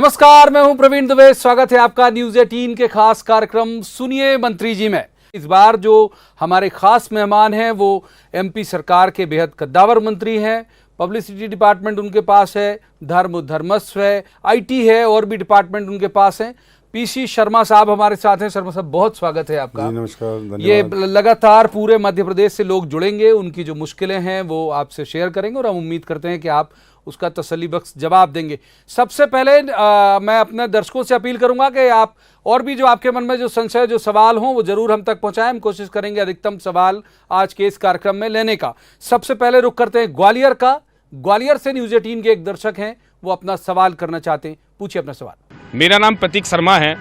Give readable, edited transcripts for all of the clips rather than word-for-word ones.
नमस्कार, मैं हूं प्रवीण दुबे। स्वागत है आपका न्यूज 18 के खास कार्यक्रम सुनिए मंत्री जी में। इस बार जो हमारे खास मेहमान हैं वो एमपी सरकार के बेहद कद्दावर मंत्री हैं। पब्लिसिटी डिपार्टमेंट उनके पास है, धर्मस्व है, आईटी है और भी डिपार्टमेंट उनके पास हैं। पीसी शर्मा साहब हमारे साथ हैं। शर्मा साहब, बहुत स्वागत है आपका। नमस्कार, धन्यवाद। ये लगातार पूरे मध्य प्रदेश से लोग जुड़ेंगे, उनकी जो मुश्किलें हैं वो आपसे शेयर करेंगे और हम उम्मीद करते हैं कि आप उसका तसल्ली बख्श जवाब देंगे। सबसे पहले मैं अपने दर्शकों से अपील करूंगा कि आप और भी जो आपके मन में जो संशय, जो सवाल हों वो जरूर हम तक पहुंचाएं। हम कोशिश करेंगे अधिकतम सवाल आज के इस कार्यक्रम में लेने का। सबसे पहले रुख करते हैं ग्वालियर का। ग्वालियर से न्यूज 18 के एक दर्शक हैं, वो अपना सवाल करना चाहते हैं। पूछिए अपना सवाल। मेरा नाम प्रतीक शर्मा है।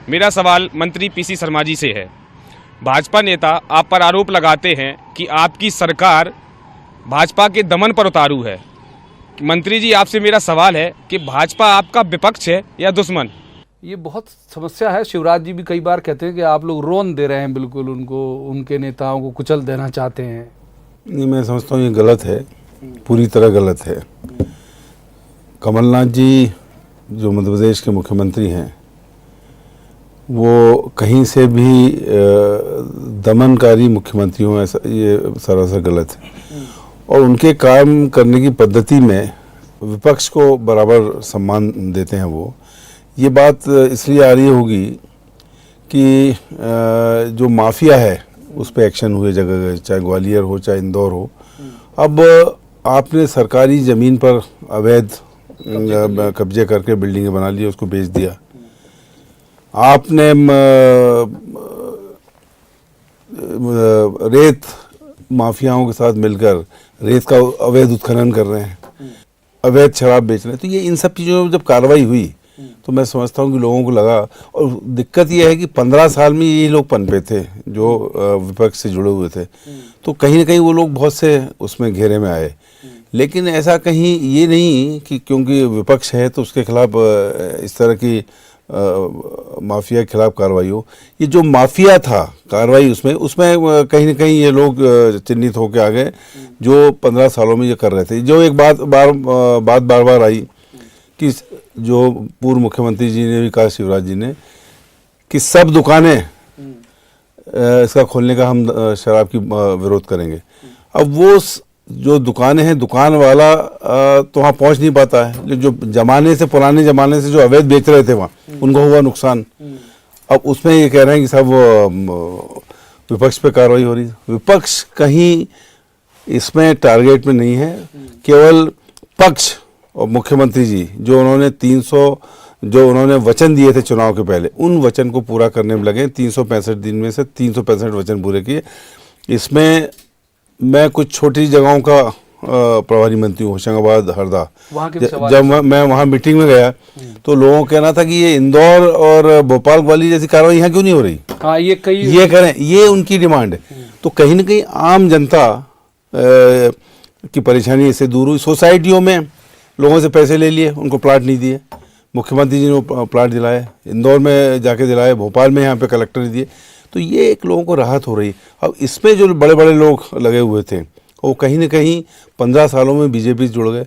मेरा सवाल मंत्री पीसी शर्मा जी से है। भाजपा नेता आप पर आरोप लगाते हैं कि आपकी सरकार भाजपा के दमन पर उतारू है। मंत्री जी, आपसे मेरा सवाल है कि भाजपा आपका विपक्ष है या दुश्मन? ये बहुत समस्या है। शिवराज जी भी कई बार कहते हैं कि आप लोग रोन दे रहे हैं, बिल्कुल उनको, उनके नेताओं को कुचल देना चाहते हैं। नहीं, मैं समझता हूँ ये गलत है, पूरी तरह गलत है। कमलनाथ जी जो मध्य प्रदेश के मुख्यमंत्री हैं वो कहीं से भी दमनकारी मुख्यमंत्री हों, ऐसा ये सरासर गलत है। और उनके काम करने की पद्धति में विपक्ष को बराबर सम्मान देते हैं वो। ये बात इसलिए आ रही होगी कि जो माफिया है उस पर एक्शन हुए जगह, चाहे ग्वालियर हो चाहे इंदौर हो। अब आपने सरकारी ज़मीन पर अवैध कब्जे करके बिल्डिंगें बना ली, उसको बेच दिया। आपने रेत माफियाओं के साथ मिलकर रेत का अवैध उत्खनन कर रहे हैं, अवैध शराब बेच रहे हैं। तो ये इन सब चीज़ों में जब कार्रवाई हुई तो मैं समझता हूँ कि लोगों को लगा। और दिक्कत ये है कि 15 साल में ये लोग पनपे थे जो विपक्ष से जुड़े हुए थे, तो कहीं ना कहीं वो लोग बहुत से उसमें घेरे में आए। लेकिन ऐसा कहीं ये नहीं कि क्योंकि विपक्ष है तो उसके खिलाफ इस तरह की माफिया के खिलाफ कार्रवाई हो। ये जो माफिया था कार्रवाई उसमें कहीं ना कहीं ये लोग चिन्हित होकर आ गए जो 15 सालों में ये कर रहे थे। जो एक बात बार बार आई कि जो पूर्व मुख्यमंत्री जी ने भी कहा, शिवराज जी ने, कि सब दुकानें इसका खोलने का हम शराब की विरोध करेंगे। अब वो जो दुकानें हैं, दुकान वाला तो वहाँ पहुँच नहीं पाता है। जो पुराने ज़माने से जो अवैध बेच रहे थे वहाँ उनको हुआ नुकसान। अब उसमें ये कह रहे हैं कि सब विपक्ष पे कार्रवाई हो रही है। विपक्ष कहीं इसमें टारगेट में नहीं है, केवल पक्ष और मुख्यमंत्री जी जो उन्होंने वचन दिए थे चुनाव के पहले, उन वचन को पूरा करने में लगे। 365 दिन में से 365 वचन पूरे किए। इसमें मैं कुछ छोटी जगहों का प्रभारी मंत्री हूँ, होशंगाबाद, हरदा। जब मैं वहाँ मीटिंग में गया तो लोगों का कहना था कि ये इंदौर और भोपाल वाली जैसी कार्रवाई यहाँ क्यों नहीं हो रही। हाँ, ये करें, ये उनकी डिमांड है। तो कहीं ना कहीं आम जनता की परेशानी इससे दूर हुई। सोसाइटियों में लोगों से पैसे ले लिए, उनको प्लाट नहीं दिए। मुख्यमंत्री जी ने प्लाट दिलाए, इंदौर में जाके दिलाए, भोपाल में यहाँ पे कलेक्टर ने दिए। तो ये एक लोगों को राहत हो रही। अब इसमें जो बड़े बड़े लोग लगे हुए थे वो कहीं ना कहीं 15 सालों में बीजेपी से जुड़ गए।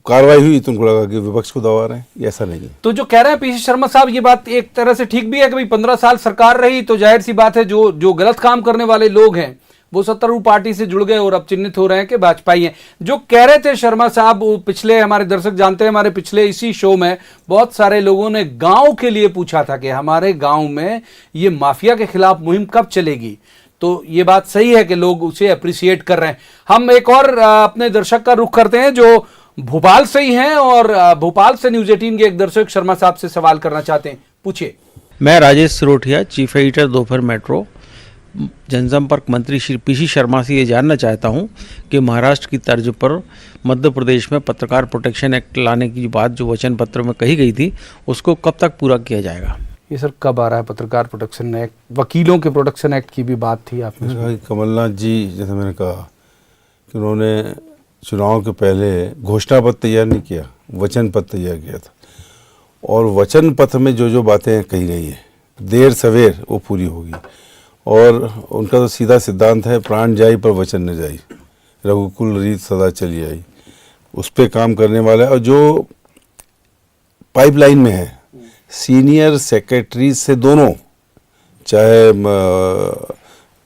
कार्रवाई हुई तो उनको लगा कि विपक्ष को दबा रहे हैं। ऐसा नहीं है। तो जो कह रहे हैं पीसी शर्मा साहब, ये बात एक तरह से ठीक भी है कि भाई 15 साल सरकार रही तो जाहिर सी बात है जो गलत काम करने वाले लोग हैं वो सत्तारूढ़ पार्टी से जुड़ गए और अब चिन्हित हो रहे हैं कि भाजपाई हैं। जो कह रहे थे शर्मा साहब, पिछले, हमारे दर्शक जानते हैं, हमारे पिछले इसी शो में बहुत सारे लोगों ने गांव के लिए पूछा था कि हमारे गांव में ये माफिया के खिलाफ मुहिम कब चलेगी। तो ये बात सही है कि लोग उसे अप्रिशिएट कर रहे हैं। हम एक और अपने दर्शक का रुख करते हैं जो भोपाल से ही हैं और भोपाल से न्यूज 18 के एक दर्शक शर्मा साहब से सवाल करना चाहते हैं। पूछिए। मैं राजेश सिरोठिया, चीफ एडिटर दोपहर मेट्रो, जनसंपर्क मंत्री श्री पीसी शर्मा से ये जानना चाहता हूँ कि महाराष्ट्र की तर्ज पर मध्य प्रदेश में पत्रकार प्रोटेक्शन एक्ट लाने की बात जो वचन पत्र में कही गई थी उसको कब तक पूरा किया जाएगा? ये सर कब आ रहा है पत्रकार प्रोटेक्शन एक्ट? वकीलों के प्रोटेक्शन एक्ट की भी बात थी आपने। कमलनाथ जी, जैसे मैंने कहा कि उन्होंने चुनाव के पहले घोषणा पत्र तैयार नहीं किया, वचन पत्र तैयार किया था। और वचन पत्र में जो बातें कही गई हैं देर सवेर वो पूरी होगी। और उनका तो सीधा सिद्धांत है, प्राण जाई पर वचन न जाई, रघुकुल रीत सदा चली आई। उस पर काम करने वाला है। और जो पाइपलाइन में है। सीनियर सेक्रेटरी से दोनों, चाहे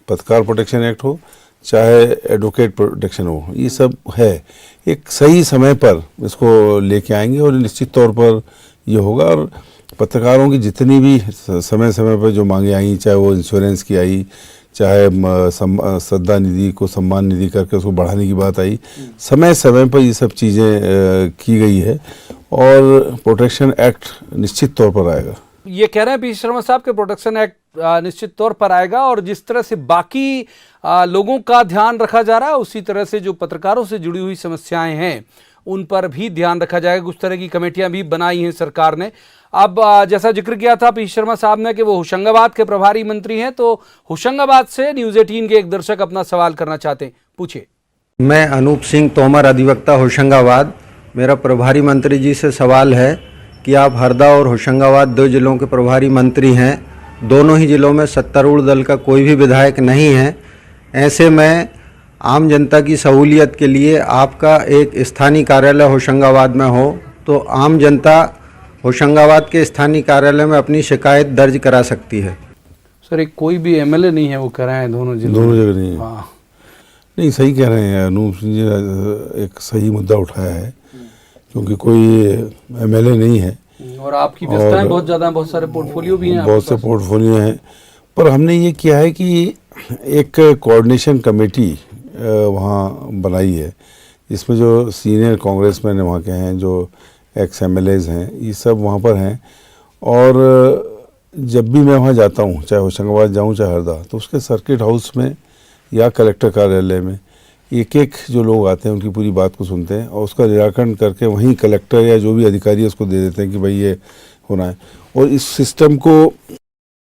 पत्रकार प्रोटेक्शन एक्ट हो चाहे एडवोकेट प्रोटेक्शन हो, ये सब है, एक सही समय पर इसको लेके आएंगे और निश्चित तौर पर ये होगा। और पत्रकारों की जितनी भी समय समय पर जो मांगे आई, चाहे वो इंश्योरेंस की आई, चाहे श्रद्धा निधि को सम्मान निधि करके उसको बढ़ाने की बात आई, समय समय पर ये सब चीज़ें की गई है और प्रोटेक्शन एक्ट निश्चित तौर पर आएगा। ये कह रहे हैं पीसी शर्मा साहब के प्रोटेक्शन एक्ट निश्चित तौर पर आएगा और जिस तरह से बाकी लोगों का ध्यान रखा जा रहा है उसी तरह से जो पत्रकारों से जुड़ी हुई समस्याएं हैं उन पर भी ध्यान रखा जाएगा। कुछ तरह की कमेटियां भी बनाई हैं सरकार ने। अब जैसा जिक्र किया था पीसी शर्मा साहब ने कि वो होशंगाबाद के प्रभारी मंत्री हैं, तो होशंगाबाद से न्यूज़ 18 के एक दर्शक अपना सवाल करना चाहते हैं, पूछिए। मैं अनूप सिंह तोमर, अधिवक्ता, होशंगाबाद। मेरा प्रभारी मंत्री जी से सवाल है कि आप हरदा और होशंगाबाद 2 जिलों के प्रभारी मंत्री हैं, दोनों ही जिलों में सत्तारूढ़ दल का कोई भी विधायक नहीं है। ऐसे में आम जनता की सहूलियत के लिए आपका एक स्थानीय कार्यालय होशंगाबाद में हो तो आम जनता होशंगाबाद के स्थानीय कार्यालय में अपनी शिकायत दर्ज करा सकती है। सर एक कोई भी एमएलए नहीं है, वो कह रहे हैं दोनों जगह नहीं है। हाँ। नहीं, सही कह रहे हैं अनूप सिंह जी, एक सही मुद्दा उठाया है क्योंकि कोई एमएलए नहीं है और आपकी व्यवस्थाएं बहुत ज़्यादा हैं, बहुत सारे पोर्टफोलियो भी हैं, बहुत से पोर्टफोलियो हैं। पर हमने ये किया है कि एक कोऑर्डिनेशन कमेटी वहाँ बनाई है जिसमें जो सीनियर कांग्रेसमैन वहाँ के हैं, जो एक्स एमएलएज हैं, ये सब वहाँ पर हैं। और जब भी मैं वहाँ जाता हूँ, चाहे होशंगाबाद जाऊँ चाहे हरदा, तो उसके सर्किट हाउस में या कलेक्टर कार्यालय में एक एक जो लोग आते हैं उनकी पूरी बात को सुनते हैं और उसका निराकरण करके वहीं कलेक्टर या जो भी अधिकारी है उसको दे देते हैं कि भाई ये होना है। और इस सिस्टम को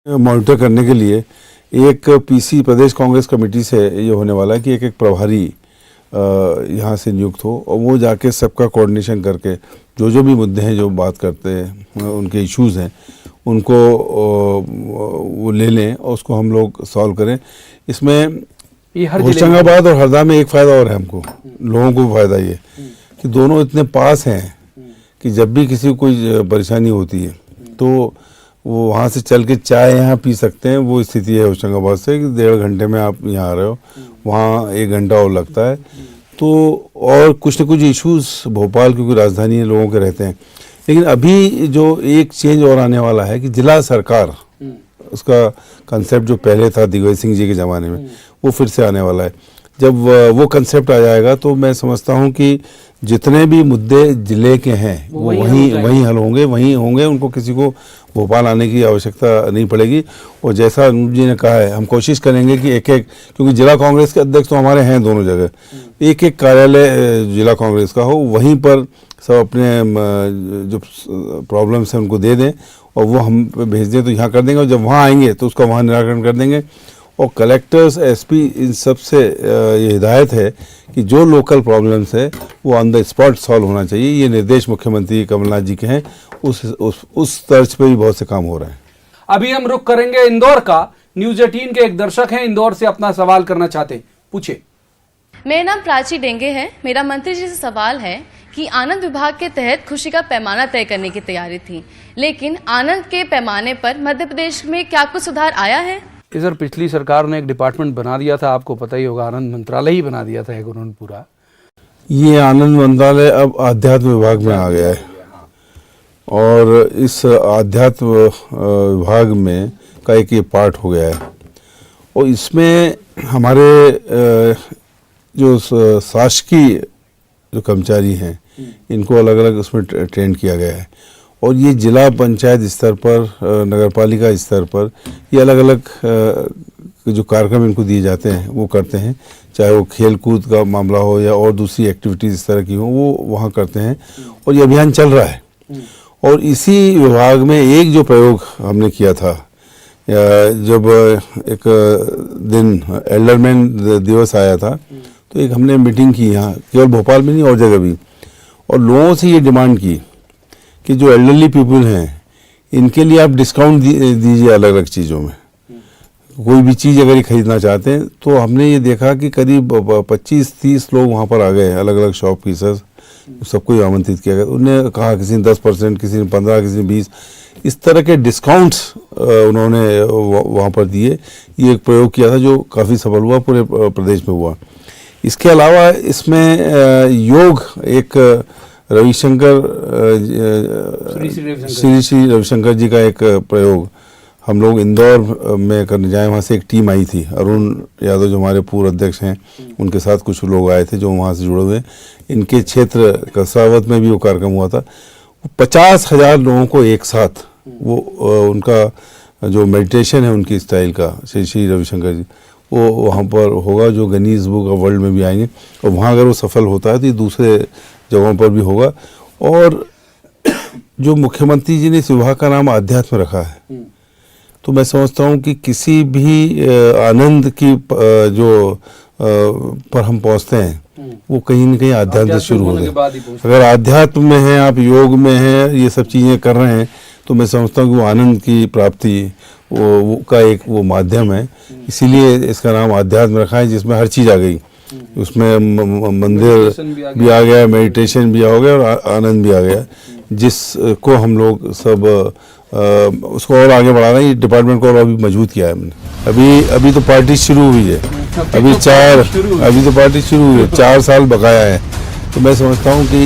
मॉनिटर करने के लिए एक पीसी प्रदेश कांग्रेस कमेटी से ये होने वाला है कि एक एक प्रभारी यहाँ से नियुक्त हो और वो जाके सबका कोऑर्डिनेशन करके जो भी मुद्दे हैं, जो बात करते हैं, उनके इश्यूज़ हैं, उनको वो ले लें और उसको हम लोग सॉल्व करें। इसमें होशंगाबाद और हरदा में एक फ़ायदा और है हमको, लोगों को फ़ायदा ये कि दोनों इतने पास हैं कि जब भी किसी को कोई परेशानी होती है तो वो वहाँ से चल के चाय यहाँ पी सकते हैं। वो स्थिति है होशंगाबाद से कि 1.5 घंटे में आप यहाँ आ रहे हो, वहाँ 1 घंटा और लगता है। तो और कुछ न कुछ इश्यूज़ भोपाल क्योंकि राजधानी लोगों के रहते हैं। लेकिन अभी जो एक चेंज और आने वाला है कि जिला सरकार, उसका कंसेप्ट जो पहले था दिग्विजय सिंह जी के ज़माने में, वो फिर से आने वाला है। जब वो कंसेप्ट आ जाएगा तो मैं समझता हूँ कि जितने भी मुद्दे जिले के हैं वो वहीं हल होंगे, उनको किसी को भोपाल आने की आवश्यकता नहीं पड़ेगी। और जैसा अनूप जी ने कहा है, हम कोशिश करेंगे कि एक एक, क्योंकि जिला कांग्रेस के अध्यक्ष तो हमारे हैं दोनों जगह, एक एक कार्यालय जिला कांग्रेस का हो, वहीं पर सब अपने जो प्रॉब्लम्स हैं उनको दे दें और वो हम भेज दें तो यहाँ कर देंगे। और जब वहाँ आएंगे तो उसका वहाँ निराकरण कर देंगे। और कलेक्टर्स, एसपी, इन सब से ये हिदायत है कि जो लोकल प्रॉब्लम्स है वो ऑन द स्पॉट सॉल्व होना चाहिए। ये निर्देश मुख्यमंत्री कमलनाथ जी के हैं, उस तर्ज पे भी बहुत से काम हो रहे हैं। अभी हम रुख करेंगे इंदौर का। न्यूज़ 18 के एक दर्शक हैं, इंदौर से अपना सवाल करना चाहते हैं, पूछिए। मेरा नाम प्राची डेंगे है। मेरा मंत्री जी से सवाल है कि आनंद विभाग के तहत खुशी का पैमाना तय करने की तैयारी थी, लेकिन आनंद के पैमाने पर मध्य प्रदेश में क्या कुछ सुधार आया है? सर पिछली सरकार ने एक डिपार्टमेंट बना दिया था, आपको पता ही होगा, आनंद मंत्रालय ही बना दिया था एक उन्होंने पूरा। ये आनंद मंत्रालय अब आध्यात्म विभाग में आ गया है और इस आध्यात्म विभाग में का एक ये पार्ट हो गया है। और इसमें हमारे जो शासकीय जो कर्मचारी हैं इनको अलग अलग उसमें ट्रेन किया गया है। और ये जिला पंचायत स्तर पर, नगरपालिका स्तर पर ये अलग अलग जो कार्यक्रम इनको दिए जाते हैं वो करते हैं, चाहे वो खेल कूद का मामला हो या और दूसरी एक्टिविटीज़ इस तरह की हो, वो वहाँ करते हैं। और ये अभियान चल रहा है। और इसी विभाग में एक जो प्रयोग हमने किया था, जब एक दिन एल्डरमैन दिवस आया था तो एक हमने मीटिंग की यहाँ, केवल भोपाल में नहीं और जगह भी, और लोगों से ये डिमांड की कि जो एल्डरली पीपल हैं इनके लिए आप डिस्काउंट दीजिए अलग अलग चीज़ों में। कोई भी चीज़ अगर ये खरीदना चाहते हैं तो हमने ये देखा कि करीब 25-30 लोग वहाँ पर आ गए, अलग अलग शॉपकीपर्स सबको ही आमंत्रित किया गया। उन्होंने कहा किसी ने 10%, किसी ने 15%, किसी ने 20%, इस तरह के डिस्काउंट्स उन्होंने वहाँ पर दिए। ये एक प्रयोग किया था जो काफ़ी सफल हुआ, पूरे प्रदेश में हुआ। इसके अलावा इसमें योग एक श्री रविशंकर जी का एक प्रयोग हम लोग इंदौर में करने जाए। वहाँ से एक टीम आई थी, अरुण यादव जो हमारे पूर्व अध्यक्ष हैं, उनके साथ कुछ लोग आए थे जो वहाँ से जुड़े हुए। इनके क्षेत्र कसरावत में भी वो कार्यक्रम हुआ था। 50,000 लोगों को एक साथ वो उनका जो मेडिटेशन है उनकी स्टाइल का, श्री रविशंकर जी, वो वहाँ पर होगा, जो गिनीज बुक ऑफ वर्ल्ड में भी आएंगे। और वहाँ अगर वो सफल होता है तो ये दूसरे जगहों पर भी होगा। और जो मुख्यमंत्री जी ने इस विभाग का नाम आध्यात्म रखा है, तो मैं समझता हूँ कि किसी भी आनंद की जो पर हम पहुँचते हैं वो कहीं न कहीं आध्यात्म से शुरू होता है। अगर आध्यात्म में है, आप योग में हैं, ये सब चीज़ें कर रहे हैं, तो मैं समझता हूँ कि वो आनंद की प्राप्ति वो का एक वो माध्यम है। इसीलिए इसका नाम आध्यात्म रखा है, जिसमें हर चीज़ आ गई। उसमें मंदिर भी आ गया, मेडिटेशन भी आ गया और आनंद भी आ गया, जिसको हम लोग सब उसको और आगे बढ़ा रहे हैं। ये डिपार्टमेंट को और अभी मजबूत किया है हमने। अभी तो पार्टी शुरू हुई है, अभी तो पार्टी शुरू हुई है, 4 साल बकाया है। तो मैं समझता हूँ कि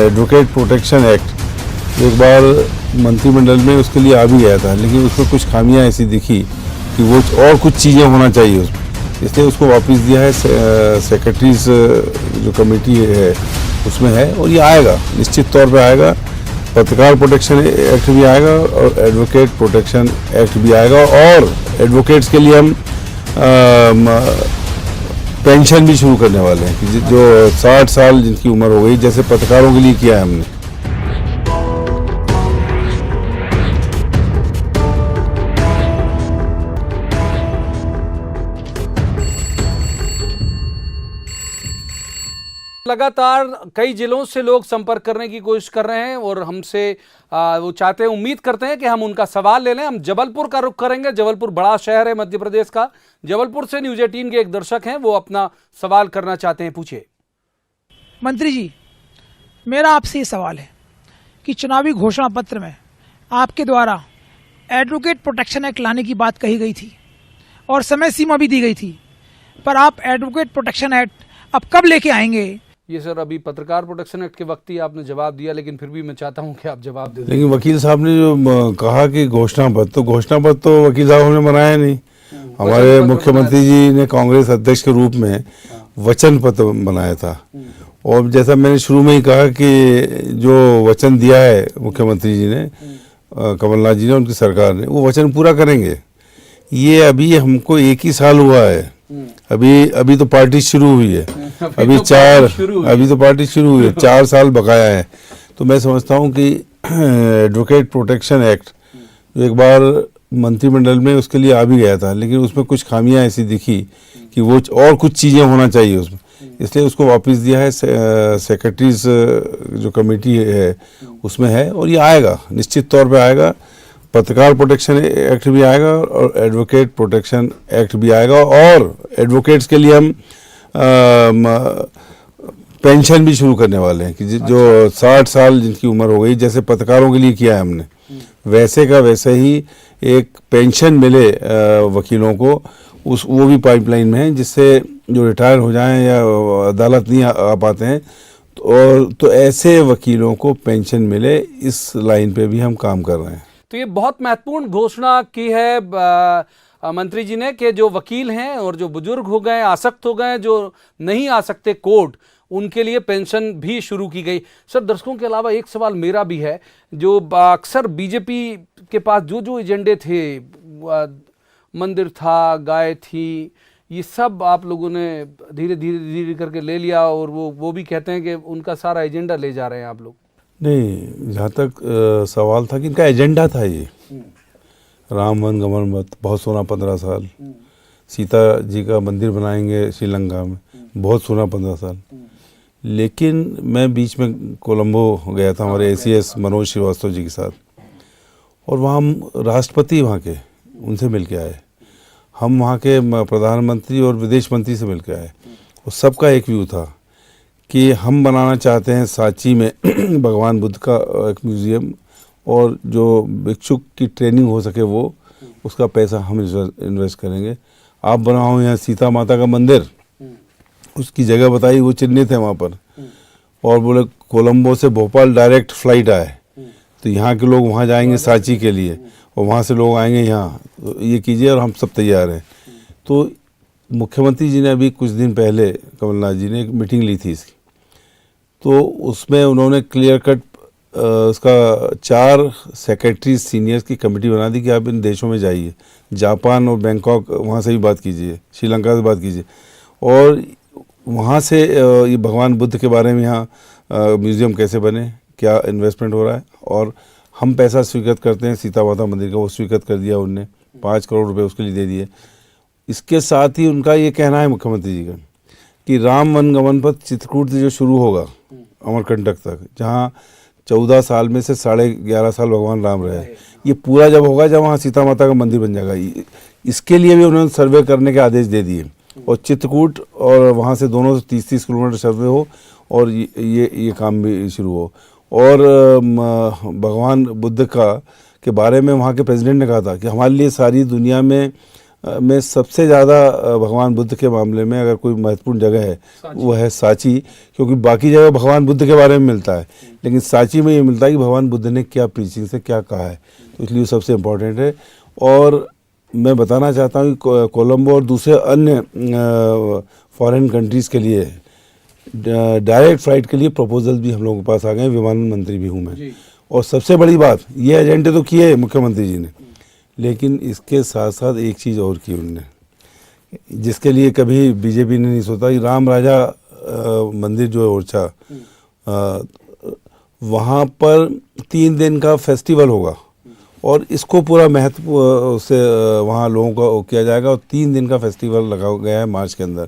एडवोकेट प्रोटेक्शन एक्ट एक बार मंत्रिमंडल में उसके लिए आ भी गया था, लेकिन उसमें कुछ खामियां ऐसी दिखी कि वो और कुछ चीज़ें होना चाहिए उसमें, इसलिए उसको वापस दिया है। सेक्रेटरीज जो कमेटी है उसमें है, और ये आएगा, निश्चित तौर पे आएगा। पत्रकार प्रोटेक्शन एक्ट भी आएगा और एडवोकेट प्रोटेक्शन एक्ट भी आएगा। और एडवोकेट्स के लिए हम पेंशन भी शुरू करने वाले हैं कि जो 60 साल जिनकी उम्र हो गई, जैसे पत्रकारों के लिए किया है हमने। लगातार कई जिलों से लोग संपर्क करने की कोशिश कर रहे हैं और हमसे वो चाहते हैं, उम्मीद करते हैं कि हम उनका सवाल ले लें। हम जबलपुर का रुख करेंगे। जबलपुर बड़ा शहर है मध्य प्रदेश का। जबलपुर से न्यूज़ 18 के एक दर्शक हैं, वो अपना सवाल करना चाहते हैं। पूछिए। मंत्री जी, मेरा आपसे ये सवाल है कि चुनावी घोषणा पत्र में आपके द्वारा एडवोकेट प्रोटेक्शन एक्ट लाने की बात कही गई थी और समय सीमा भी दी गई थी, पर आप एडवोकेट प्रोटेक्शन एक्ट अब कब लेके आएंगे? ये सर अभी पत्रकार प्रोटेक्शन एक्ट के वक्त ही आपने जवाब दिया, लेकिन फिर भी मैं चाहता हूं कि आप जवाब दे दें। लेकिन वकील साहब ने जो कहा कि घोषणा पत्र तो वकील साहब हमने बनाया नहीं। हमारे मुख्यमंत्री जी ने कांग्रेस अध्यक्ष के रूप में वचन पत्र बनाया था। और जैसा मैंने शुरू में ही कहा कि जो वचन दिया है मुख्यमंत्री जी ने, कमलनाथ जी ने, उनकी सरकार ने, वो वचन पूरा करेंगे। ये अभी हमको 1 ही साल हुआ है, अभी तो पार्टी शुरू हुई है, अभी तो पार्टी शुरू हुई है, 4 साल बकाया है। तो मैं समझता हूँ कि एडवोकेट प्रोटेक्शन एक्ट जो एक बार मंत्रिमंडल में उसके लिए आ भी गया था, लेकिन उसमें कुछ खामियां ऐसी दिखी कि वो और कुछ चीज़ें होना चाहिए उसमें, इसलिए उसको वापस दिया है। सेक्रेटरीज जो कमेटी है उसमें है, और ये आएगा, निश्चित तौर पे आएगा। पत्रकार प्रोटेक्शन एक्ट भी आएगा और एडवोकेट प्रोटेक्शन एक्ट भी आएगा। और एडवोकेट्स के लिए हम पेंशन भी शुरू करने वाले हैं कि जो 60 साल जिनकी उम्र हो गई, जैसे पत्रकारों के लिए किया है हमने, वैसे का वैसे ही एक पेंशन मिले वकीलों को, वो भी पाइपलाइन में है, जिससे जो रिटायर हो जाएं या अदालत नहीं आ पाते हैं तो ऐसे वकीलों को पेंशन मिले। इस लाइन पे भी हम काम कर रहे हैं। तो ये बहुत महत्वपूर्ण घोषणा की है मंत्री जी ने कि जो वकील हैं और जो बुजुर्ग हो गए, आसक्त हो गए, जो नहीं आ सकते कोर्ट, उनके लिए पेंशन भी शुरू की गई। सर, दर्शकों के अलावा एक सवाल मेरा भी है, जो अक्सर बीजेपी के पास जो एजेंडे थे, मंदिर था, गाय थी, ये सब आप लोगों ने धीरे धीरे करके ले लिया, और वो भी कहते हैं कि उनका सारा एजेंडा ले जा रहे हैं आप लोग। नहीं, जहाँ तक सवाल था कि इनका एजेंडा था ये, राम वन गमन मत, बहुत सोना 15 साल, सीता जी का मंदिर बनाएंगे श्रीलंका में, बहुत सोना 15 साल। लेकिन मैं बीच में कोलंबो गया था हमारे ACS मनोज श्रीवास्तव जी के साथ, और वहाँ हम राष्ट्रपति वहाँ के उनसे मिल के आए, हम वहाँ के प्रधानमंत्री और विदेश मंत्री से मिल के आए, और सबका एक व्यू था कि हम बनाना चाहते हैं सांची में भगवान बुद्ध का एक म्यूज़ियम, और जो भिक्षुक की ट्रेनिंग हो सके वो उसका पैसा हम इन्वेस्ट करेंगे। आप बनाओ यहाँ सीता माता का मंदिर, उसकी जगह बताई, वो चिन्हित है वहाँ पर, और बोले कोलंबो से भोपाल डायरेक्ट फ्लाइट आए तो यहाँ के लोग वहाँ जाएंगे सांची के लिए, और वहाँ से लोग आएंगे यहाँ, तो ये कीजिए और हम सब तैयार हैं। तो मुख्यमंत्री जी ने अभी कुछ दिन पहले कमलनाथ जी ने एक मीटिंग ली थी इसकी, तो उसमें उन्होंने क्लियर कट उसका 4 सेक्रेटरी सीनियर्स की कमेटी बना दी कि आप इन देशों में जाइए, जापान और बैंकॉक, वहाँ से भी बात कीजिए, श्रीलंका से बात कीजिए, और वहाँ से ये भगवान बुद्ध के बारे में यहाँ म्यूज़ियम कैसे बने, क्या इन्वेस्टमेंट हो रहा है, और हम पैसा स्वीकृत करते हैं सीता माता मंदिर का, वो स्वीकृत कर दिया उनने, 5 करोड़ रुपए उसके लिए दे दिए। इसके साथ ही उनका ये कहना है मुख्यमंत्री जी का कि राम वन गमन पथ चित्रकूट से जो शुरू होगा अमरकंटक तक, जहाँ 14 साल में से 11.5 साल भगवान राम रहे, ये पूरा जब होगा जब वहाँ सीता माता का मंदिर बन जाएगा, इसके लिए भी उन्होंने सर्वे करने के आदेश दे दिए, और चित्रकूट और वहाँ से दोनों से 30-30 किलोमीटर सर्वे हो, और ये काम भी शुरू हो। और भगवान बुद्ध के बारे में वहाँ के प्रेसिडेंट ने कहा था कि हमारे लिए सारी दुनिया में सबसे ज़्यादा भगवान बुद्ध के मामले में अगर कोई महत्वपूर्ण जगह है वो है सांची, क्योंकि बाकी जगह भगवान बुद्ध के बारे में मिलता है, लेकिन सांची में ये मिलता है कि भगवान बुद्ध ने क्या प्रीचिंग से क्या कहा है, तो इसलिए सबसे इम्पोर्टेंट है। और मैं बताना चाहता हूँ कि कोलंबो और दूसरे अन्य फॉरेन कंट्रीज़ के लिए डायरेक्ट फ्लाइट के लिए प्रपोजल भी हम लोगों के पास आ गए, विमानन मंत्री भी हूँ मैं। और सबसे बड़ी बात, ये एजेंडे तो किए मुख्यमंत्री जी ने, लेकिन इसके साथ साथ एक चीज़ और की उन्होंने, जिसके लिए कभी बीजेपी ने नहीं सोचा, कि राम राजा मंदिर जो है ओरछा, वहाँ पर 3 दिन का फेस्टिवल होगा, और इसको पूरा महत्व से वहाँ लोगों को किया जाएगा, और 3 दिन का फेस्टिवल लगा गया है मार्च के अंदर।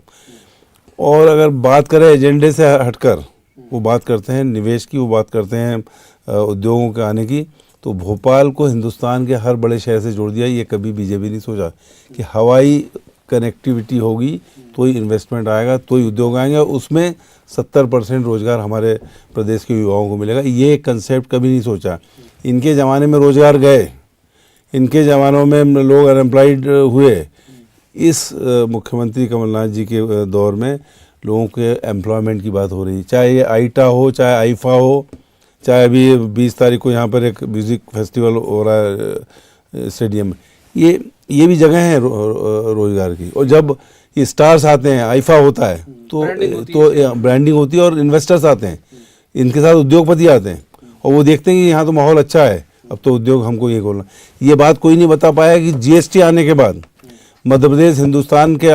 और अगर बात करें एजेंडे से हटकर, वो बात करते हैं निवेश की, वो बात करते हैं उद्योगों के आने की, तो भोपाल को हिंदुस्तान के हर बड़े शहर से जोड़ दिया। ये कभी बीजेपी नहीं सोचा कि हवाई कनेक्टिविटी होगी तो ही इन्वेस्टमेंट आएगा, तो ही उद्योग आएंगे, और उसमें 70% रोज़गार हमारे प्रदेश के युवाओं को मिलेगा। ये कंसेप्ट कभी नहीं सोचा। इनके ज़माने में रोज़गार गए, इनके ज़मानों में लोग अनएम्प्लॉयड हुए। इस मुख्यमंत्री कमलनाथ जी के दौर में लोगों के एम्प्लॉयमेंट की बात हो रही है, चाहे ये आईटा हो, चाहे आईफा हो, चाहे अभी 20 तारीख को यहाँ पर एक म्यूज़िक फेस्टिवल हो रहा है स्टेडियम में, ये भी जगह है रोज़गार की। और जब ये स्टार्स आते हैं, आईफा होता है, तो ब्रांडिंग होती है और इन्वेस्टर्स आते हैं, इनके साथ उद्योगपति आते हैं, और वो देखते हैं कि यहाँ तो माहौल अच्छा है, अब तो उद्योग हमको ये खोलना। ये बात कोई नहीं बता पाया कि जीएसटी आने के बाद मध्य प्रदेश हिंदुस्तान के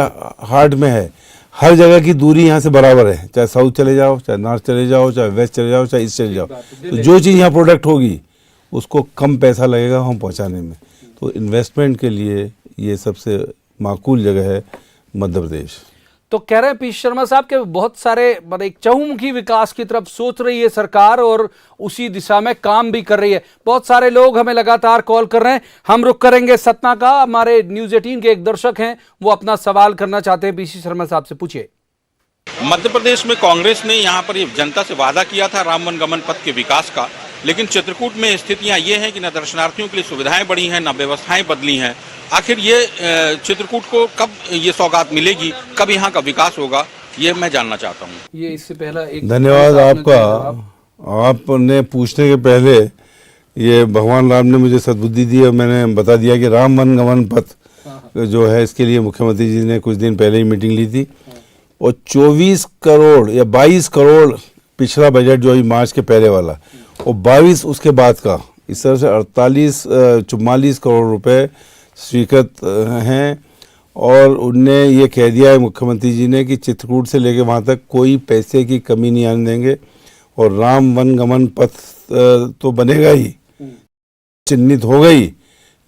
हार्ट में है, हर जगह की दूरी यहाँ से बराबर है, चाहे साउथ चले जाओ, चाहे नॉर्थ चले जाओ, चाहे वेस्ट चले जाओ, चाहे ईस्ट चले जाओ, तो जो चीज़ यहाँ प्रोडक्ट होगी उसको कम पैसा लगेगा हम पहुँचाने में। तो इन्वेस्टमेंट के लिए ये सबसे माकूल जगह है मध्य प्रदेश। तो कह रहे हैं पीसी शर्मा साहब के बहुत सारे एक चहुमुखी विकास की तरफ सोच रही है सरकार, और उसी दिशा में काम भी कर रही है। बहुत सारे लोग हमें लगातार कॉल कर रहे हैं, हम रुक करेंगे सतना का। हमारे न्यूज़ 18 के एक दर्शक हैं, वो अपना सवाल करना चाहते हैं पीसी शर्मा साहब से, पूछिए। मध्य प्रदेश में कांग्रेस ने यहाँ पर जनता से वादा किया था राम वन गमन पथ के विकास का, लेकिन चित्रकूट में स्थितियां ये हैं कि न दर्शनार्थियों के लिए सुविधाएं बढ़ी हैं, न व्यवस्थाएं बदली हैं। आखिर ये चित्रकूट को कब ये सौगात मिलेगी, कब यहाँ का विकास होगा, ये मैं जानना चाहता हूँ। ये इससे पहला एक धन्यवाद आपका। आपने पूछने के पहले ये भगवान राम ने मुझे सद्बुद्धि दी और मैंने बता दिया कि राम वन गमन पथ जो है, इसके लिए मुख्यमंत्री जी ने कुछ दिन पहले ही मीटिंग ली थी, और 24 करोड़ या 22 करोड़ पिछला बजट जो है मार्च के पहले वाला, और 22 उसके बाद का, इस तरह से 44 करोड़ रुपए स्वीकृत हैं। और उनने ये कह दिया है मुख्यमंत्री जी ने कि चित्रकूट से लेकर वहाँ तक कोई पैसे की कमी नहीं आने देंगे, और राम वन गमन पथ तो बनेगा ही, चिन्हित हो गई,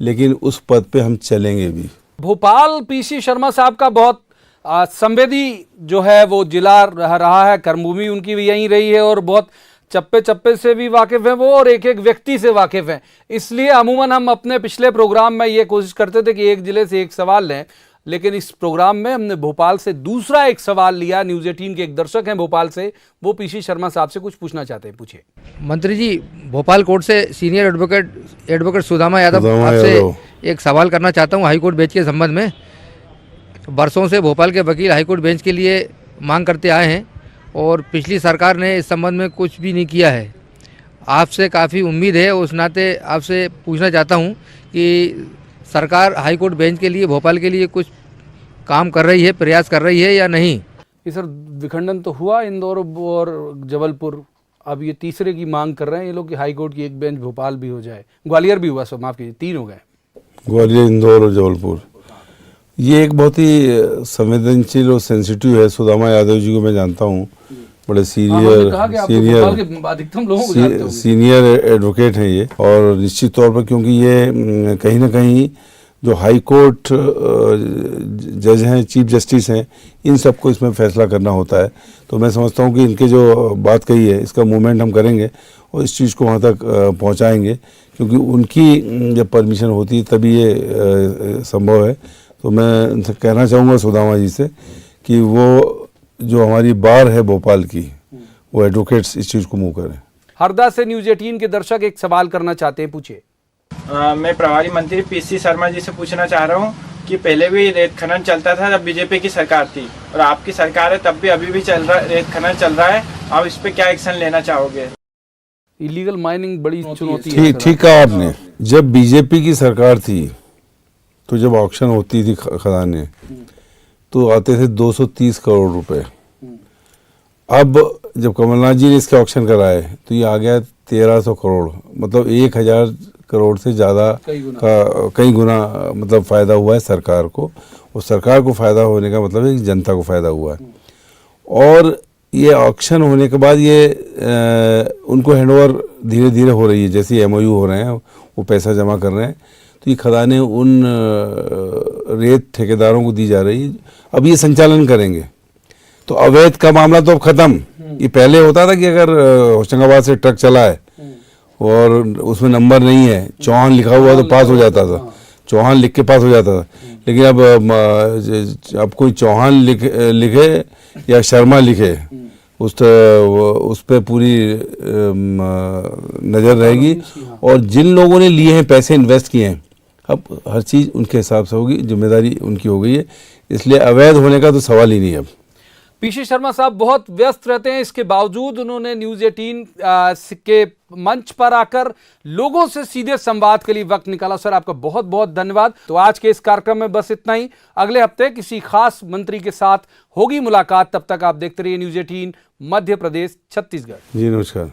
लेकिन उस पद पे हम चलेंगे भी। भोपाल पीसी शर्मा साहब का बहुत संवेदी जो है वो जिला रहा है, कर्मभूमि उनकी भी यहीं रही है, और बहुत चप्पे चप्पे से भी वाकिफ हैं वो, और एक एक व्यक्ति से वाकिफ हैं। इसलिए अमूमन हम अपने पिछले प्रोग्राम में ये कोशिश करते थे कि एक जिले से एक सवाल लें। लेकिन इस प्रोग्राम में हमने भोपाल से दूसरा एक सवाल लिया। न्यूज़ 18 के एक दर्शक हैं भोपाल से, वो पीसी शर्मा साहब से कुछ पूछना चाहते हैं, पूछिए। मंत्री जी, भोपाल कोर्ट से सीनियर एडवोकेट सुदामा यादव आपसे एक सवाल करना चाहता हूं हाईकोर्ट बेंच के संबंध में। बरसों से भोपाल के वकील हाईकोर्ट बेंच के लिए मांग करते आए हैं और पिछली सरकार ने इस संबंध में कुछ भी नहीं किया है। आपसे काफ़ी उम्मीद है, उस नाते आपसे पूछना चाहता हूं कि सरकार हाईकोर्ट बेंच के लिए, भोपाल के लिए कुछ काम कर रही है, प्रयास कर रही है या नहीं? ये सर विखंडन तो हुआ इंदौर और जबलपुर, अब ये तीसरे की मांग कर रहे हैं ये लोग कि हाईकोर्ट की एक बेंच भोपाल भी हो जाए। ग्वालियर भी हुआ, सब माफ कीजिए, 3 हो गए, ग्वालियर, इंदौर और जबलपुर। ये एक बहुत ही संवेदनशील और सेंसिटिव है। सुदामा यादव जी को मैं जानता हूँ, बड़े सीनियर एडवोकेट हैं ये, और निश्चित तौर पर क्योंकि ये कहीं ना कहीं जो हाई कोर्ट जज हैं, चीफ जस्टिस हैं, इन सबको इसमें फैसला करना होता है। तो मैं समझता हूँ कि इनके जो बात कही है इसका मूवमेंट हम करेंगे और इस चीज़ को वहाँ तक पहुँचाएंगे, क्योंकि उनकी जब परमिशन होती है तभी ये संभव है। तो मैं उनसे कहना चाहूँगा सुदामा जी से कि वो जो हमारी बार है भोपाल की, वो एडवोकेट्स इस चीज़ को मूव करें। हरदा से न्यूज़ 18 के दर्शक एक सवाल करना चाहते हैं, पूछिए। मैं प्रभारी मंत्री पीसी शर्मा जी से पूछना चाह रहा हूँ कि पहले भी रेत खनन चलता था जब बीजेपी की सरकार थी, और आपकी सरकार है तब भी अभी भी चल रहा है, रेत खनन चल रहा है। आप इस पे क्या एक्शन लेना चाहोगे? इलीगल माइनिंग बड़ी चुनौती है। ठीक कहा आपने। जब बीजेपी की सरकार थी तो जब ऑक्शन होती थी खदानें, तो आते थे 230 करोड़ रुपए। अब जब कमलनाथ जी ने इसके ऑक्शन कराए तो ये आ गया 1300 करोड़, मतलब 1000 करोड़ से ज़्यादा का कई गुना मतलब फ़ायदा हुआ है सरकार को। और सरकार को फ़ायदा होने का मतलब है कि जनता को फ़ायदा हुआ है। और ये ऑक्शन होने के बाद ये उनको हैंडओवर धीरे धीरे हो रही है, जैसे MOU हो रहे हैं, वो पैसा जमा कर रहे हैं, तो ये खदानें उन रेत ठेकेदारों को दी जा रही है। अब ये संचालन करेंगे तो अवैध का मामला तो अब खत्म। ये पहले होता था कि अगर होशंगाबाद से ट्रक चला है और उसमें नंबर नहीं है, चौहान लिखा हुआ तो पास हो जाता था, चौहान लिख के पास हो जाता था। लेकिन अब कोई चौहान लिखे या शर्मा लिखे, उस पर पूरी नज़र रहेगी। और जिन लोगों ने लिए हैं, पैसे इन्वेस्ट किए हैं, अब हर चीज़ उनके हिसाब से होगी, जिम्मेदारी उनकी हो गई है, इसलिए अवैध होने का तो सवाल ही नहीं है। अब पीसी शर्मा साहब बहुत व्यस्त रहते हैं, इसके बावजूद उन्होंने न्यूज़ 18 के मंच पर आकर लोगों से सीधे संवाद के लिए वक्त निकाला। सर आपका बहुत बहुत धन्यवाद। तो आज के इस कार्यक्रम में बस इतना ही। अगले हफ्ते किसी खास मंत्री के साथ होगी मुलाकात, तब तक आप देखते रहिए न्यूज़ 18 मध्य प्रदेश छत्तीसगढ़। जी नमस्कार।